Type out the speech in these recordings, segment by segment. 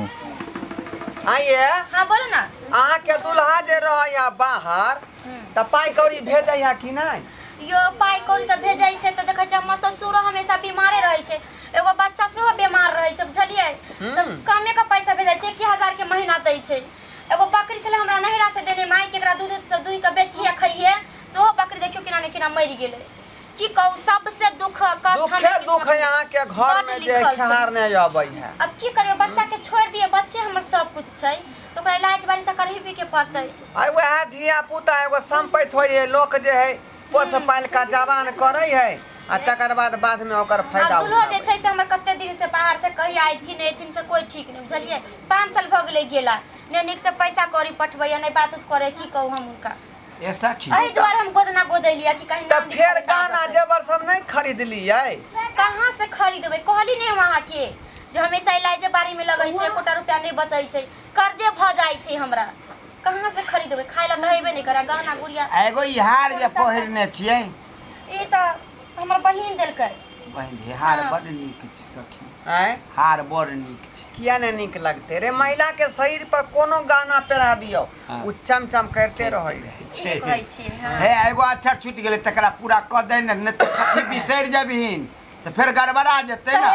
आइए। हाँ बोलो ना। अहाँ के दुल्हा जे रह बाहर त पाई कौड़ी भेजै है कि नहीं? यो पाई कौड़ी त भेजै छै त देखै छै हमर ससुर हमेशा बीमारे रहै छै, एगो बच्चा सेहो बीमार रहै छै बुझलियै, त कमे का पैसा भेजै छै, 1000 के महीना दै छै। एगो बकरी छले हमरा नहिरा से देने माई के, एकरा दूध से दूध के बेचिए खइए, सेहो बकरी देखियो किना ने किना मरि गेलै। की कहू सबसे दुख कष्ट हमें दुख है यहाँ के घर में जे खहार नहीं आबै है। अब की करियो, बच्चा के छोड़ दिए, बच्चे हमर सब कुछ छै तो ओकरा इलाज बारी त करही के पड़तै। आई वह धिया पुता एगो संपैत होय है, लोग जे है पोस पाल का जवान करे है आ तकर बाद में ओकर फायदा दुल्हो जे छै से हमर कते दिन से बाहर से कहीं आइथिन एथिन से कोई ठीक नहीं बुझलिए। 5 साल भ गेलै गेला, ने निक से पैसा कौड़ी पठबैया ने बात उत करे, की कहू हम उनका ऐसा की एही द्वारा हम गोदना गोदैलिया कि कहीं तब फिर गाना जेवर सब नहीं खरीद लिये। कहां से खरीदबै, कहली नहीं वहां के जे हमेशा इलाज बारी में लगै छै, 1 रुपया नहीं बचै छै, कर्जे भ जाइ छै हमरा, कहां से खरीदबै, खाइला त हेबे नहीं करे गहना गुड़िया। एगो हार जे पहिरने छियै ई त हमर बहिन देलकै। बहिन हार बड़ नीक छै सखी, आय हार बड़ नीक छै। किया नहीं निक लगते रे? महिला के शरीर पर कोनो गहना पहरा दियो उ चमचम करते रहे ठीक कहै छी। हां हे एगो अक्षर छूट गेलै तकरा पूरा क दे न त सखी बिसरि जबहिन त फिर गड़बड़ा जेतै न।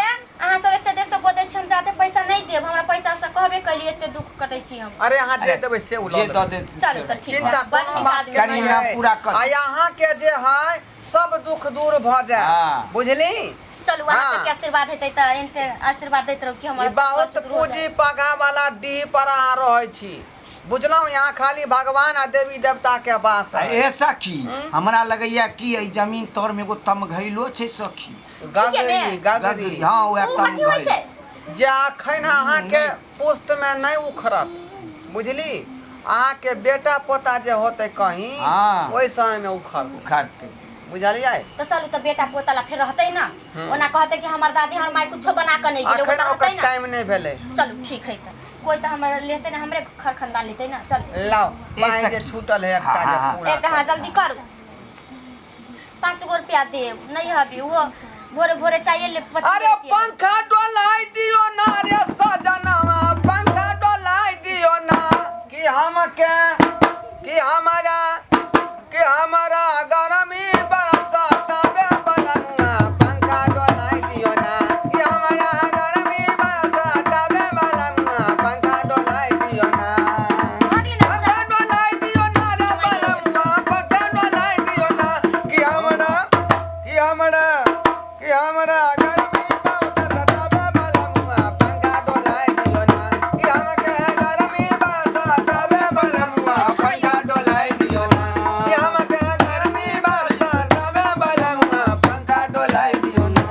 अहाँ सब एते देर से गोदै छी, हम जाते पैसा नहीं देब, हमरा पैसा से कहबे कलिए एते दुख कटै छी हम। अरे अहाँ जे देबै से उ जे द दे चलो त ठीक चिंता है, बड़ कोनो नीक बात आदमी के कनी नहीं हम है। पूरा कर आ यहाँ के जे है सब दुख दूर भ जाए, हाँ। बुझली? चलू अहाँ सबके आशीर्वाद हेतै त एनते आशीर्वाद दैत रहू कि हमरा बहुत पूंजी पगा वाला डीह पर अहाँ रहै छी, बुझलहुँ? यहाँ खाली भगवान आ देवी देवता के वास है। ए सखी हमरा लगैया कि ए जमीन तोर में एगो तमघैलो छै सखी, गगरी गगरी। हां ओए तमघैल जे अखन अहाँ के पुस्त में नहीं उखड़त, बुझली? अहाँ के बेटा पोता जे होते कहीं हाँ। ओइ समय में उखाड़ते बुझलियै? तो चलू त बेटा पोता ला फिर रहतै ना, ओना कहते कि हमर दादी हमर माई कुछो बना के नहीं गेलै, अखन ओता ओकर रहतै ना। टाइम नहीं भेलै। चलू ठीक है त कोई त हमर लेते ना, हमरे घर खानदान लेते ना। चल लाओ ए पाई जे सखी। छूटल है एकटा जे हाँ। पूरा एक हाँ जल्दी करू, 5 गो रुपया देब नहीं हबी वो भोरे भोरे चाहिए ले। अरे पंखा डोलाई दियो ना रे सजनवा, पंखा डोलाई दियो ना कि हमारा गरमी बरसात बे बलमुआ, पंखा डोलाई दियो ना कि हमारा गरमी बरसात बे बलमुआ, पंखा डोलाई दियो ना, पंखा डोलाई दियो ना रे बलमुआ, पंखा डोलाई दियो ना कि हमारा गरमी बहुत सतावे बलमुआ, पंखा डोलाई दियो ना कि हमके गरमी बरसात बे बलमुआ, पंखा डोलाई दियो ना कि हमके गरमी बरसात बे बलमुआ, पंखा डोलाई दियो ना।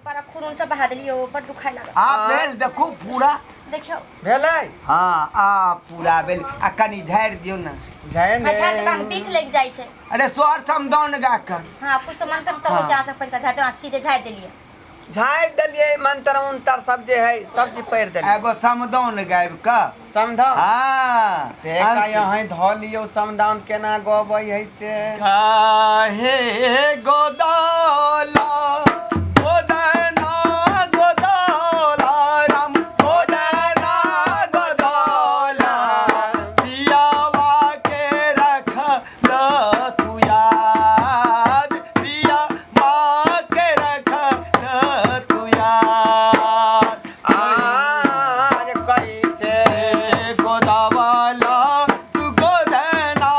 बड़ा खून से बहा देलियो, बड़ दुखाय लागल। आ भेल देखू पूरा देखियो भेलै? हाँ आ पूरा भेल। आ कनी झाड़ि दियौ ना। झाड़ि ने अच्छा दुकान बीख लग जाय छै। अरे स्वर समदाउन गा कर। हां कुछ मंत्र तो हो जा सब पर का झाड़ सीधे झाड़ देलिए, झाड़ि देलियै, मंत्र उंतर सब जे है सब चीज पढ़ि देलियै। एगो समदाउन गाबि क समझौ? हाँ देखा यहाँ ध लियो समदाउन केना गबै है से। काहे गोदाला गोदना गोदाला राम गोदना गोदाला, पियावा के रख ल तू याद, पियावा के रख ल तू याद। आज कैसे गोदावाला तू गोदना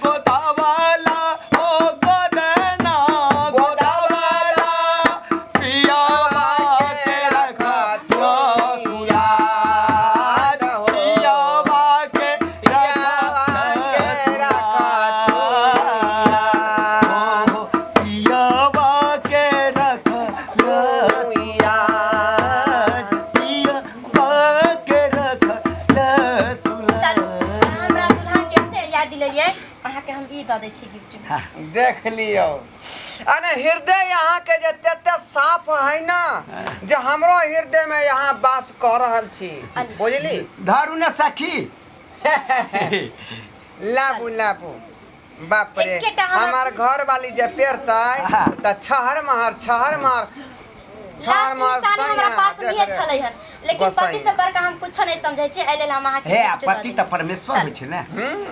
गोदावाला ओ गोदना गोदावाला, पियावा के रख लो तू याद, पियावा के पियावा के रख लो तू याद, पियावा के रख लो तू चल हमरा दुल्हा के एते याद दिलेलिए, अहाँ के हम ई द दै छी गिफ्ट में। देख लियो। अरे हृदय यहाँ के जे तते साफ है ना, जे हमरो हृदय में यहाँ वास कर रहल छी, बुझली? धरू न सखी। लाबू लाबू, बाप रे, एकेटा हमर- हमार घर वाली जे पेरतै त छहर महर लास्ट इंसान हमरा पास भी छलै हन, लेकिन गोसाई पति से बड़का हम कुछ नहीं समझै छी, एले हम अहाँ के हे गिफ्ट दऽ पति देब। त परमेश्वर चल। होइ छै ने।